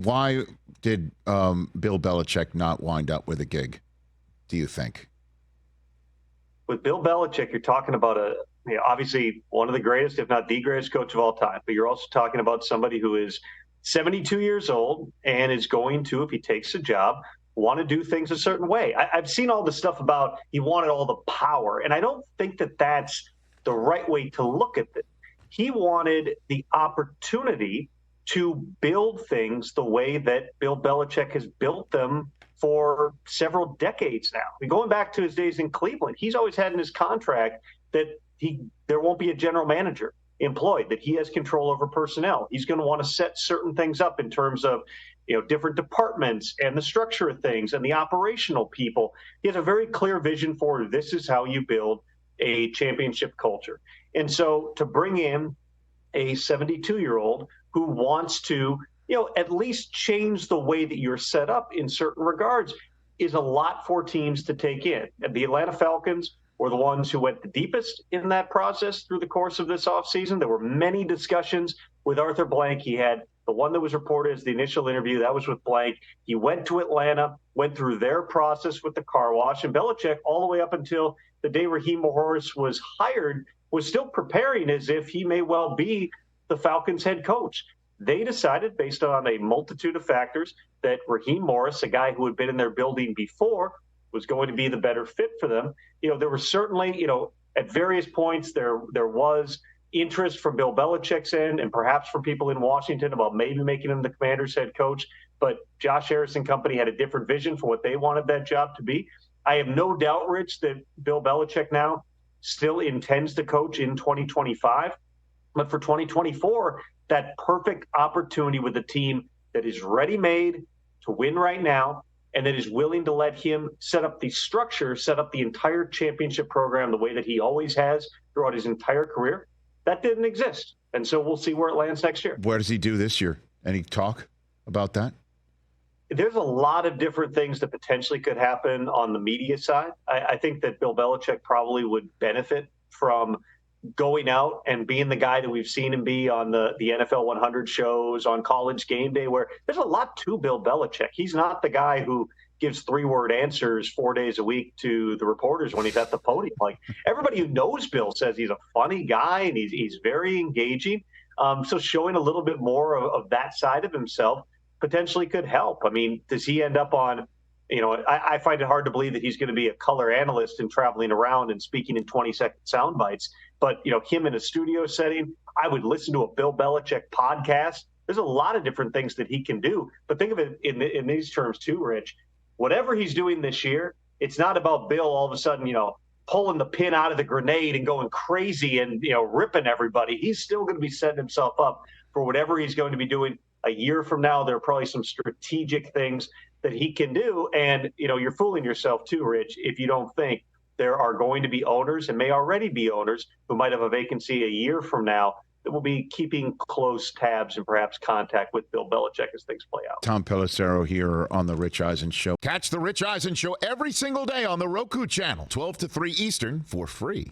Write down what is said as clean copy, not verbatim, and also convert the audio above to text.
Why did Bill Belichick not wind up with a gig, do you think? With Bill Belichick, you're talking about obviously one of the greatest, if not the greatest coach of all time. But you're also talking about somebody who is 72 years old and is going to, if he takes a job, want to do things a certain way. I've seen all the stuff about he wanted all the power, and I don't think that that's the right way to look at it. He wanted the opportunity to build things the way that Bill Belichick has built them for several decades now. I mean, going back to his days in Cleveland, he's always had in his contract that there won't be a general manager employed, that he has control over personnel. He's going to want to set certain things up in terms of different departments and the structure of things and the operational people. He has a very clear vision for this is how you build a championship culture. And so to bring in a 72-year-old who wants to, at least change the way that you're set up in certain regards is a lot for teams to take in. And the Atlanta Falcons were the ones who went the deepest in that process through the course of this offseason. There were many discussions with Arthur Blank. He had the one that was reported as the initial interview. That was with Blank. He went to Atlanta, went through their process with the car wash. And Belichick, all the way up until the day Raheem Morris was hired, was still preparing as if he may well be the Falcons head coach. They decided, based on a multitude of factors, that Raheem Morris, a guy who had been in their building before, was going to be the better fit for them. There was certainly, at various points, there was interest from Bill Belichick's end and perhaps from people in Washington about maybe making him the Commanders head coach. But Josh Harris and company had a different vision for what they wanted that job to be. I have no doubt, Rich, that Bill Belichick now still intends to coach in 2025. But for 2024, that perfect opportunity with a team that is ready-made to win right now and that is willing to let him set up the structure, set up the entire championship program the way that he always has throughout his entire career, that didn't exist. And so we'll see where it lands next year. Where does he do this year? Any talk about that? There's a lot of different things that potentially could happen on the media side. I think that Bill Belichick probably would benefit from going out and being the guy that we've seen him be on the NFL 100 shows, on College Game Day, where there's a lot to Bill Belichick. He's not the guy who gives 3-word answers 4 days a week to the reporters when he's at the podium. Like, everybody who knows Bill says he's a funny guy and he's very engaging. So showing a little bit more of that side of himself potentially could help. I mean, does he end up on, I find it hard to believe that he's going to be a color analyst and traveling around and speaking in 20-second sound bites. But, him in a studio setting, I would listen to a Bill Belichick podcast. There's a lot of different things that he can do. But think of it in these terms too, Rich. Whatever he's doing this year, it's not about Bill all of a sudden, pulling the pin out of the grenade and going crazy and, ripping everybody. He's still going to be setting himself up for whatever he's going to be doing a year from now. There are probably some strategic things that he can do. And, you're fooling yourself too, Rich, if you don't think there are going to be owners and may already be owners who might have a vacancy a year from now that will be keeping close tabs and perhaps contact with Bill Belichick as things play out. Tom Pelissero here on The Rich Eisen Show. Catch The Rich Eisen Show every single day on the Roku channel, 12 to 3 Eastern, for free.